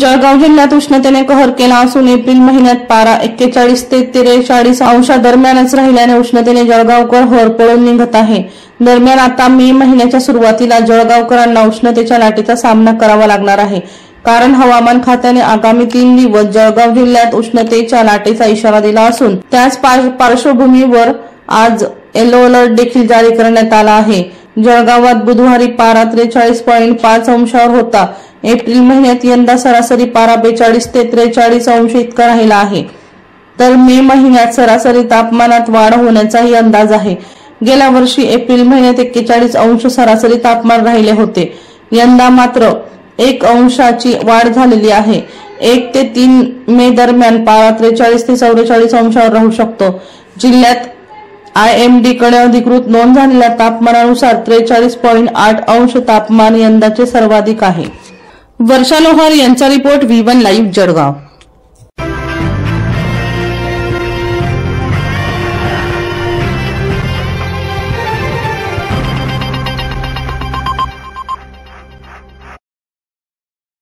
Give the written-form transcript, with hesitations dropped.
जळगाव जिल्ह्यात उष्णतेने कहर केला असून एप्रिल महिन्यात पारा 41 ते 43 अंशादरम्यानच राहिल्याने उष्णतेने जळगावकर होरपळून निघत आहे। दरम्यान आता मे महिन्याच्या सुरुवातीला जळगावकरांना उष्णतेच्या लाटेचा सामना करावा लागणार आहे, कारण हवामान खात्याने आगामी 3 दिवस जळगाव जिल्ह्यात उष्णतेच्या लाटेचा इशारा दिला असून त्याच पार्श्वभूमीवर आज येलो अलर्ट देखील जारी करण्यात आला आहे। जळगावात बुधवारी पारा 43.5 अंशावर होता। एप्रिल महिन्यात यंदा सरासरी पारा 42 ते 43 अंश इतका राहिला आहे, तर मे महिन्यात सरासरी तापमानात वाढ होण्याचाही अंदाज आहे। गेल्या वर्षी एप्रिल महिन्यात 41 अंश सरासरी तापमान राहिले होते। यंदा मात्र 1 अंशाची वाढ झालेली आहे। 1 ते 3 मे दरम्यान पारा 43 ते 44 अंशावर राहू शकतो। जिल्ह्यात IMD कडे अधिकृत नोंद झालेल्या तापमानानुसार 43.8 अंश तापमान यंदाचे सर्वाधिक आहे। वर्षा लोहार यांचा रिपोर्ट V1 लाईव्ह जळगाव।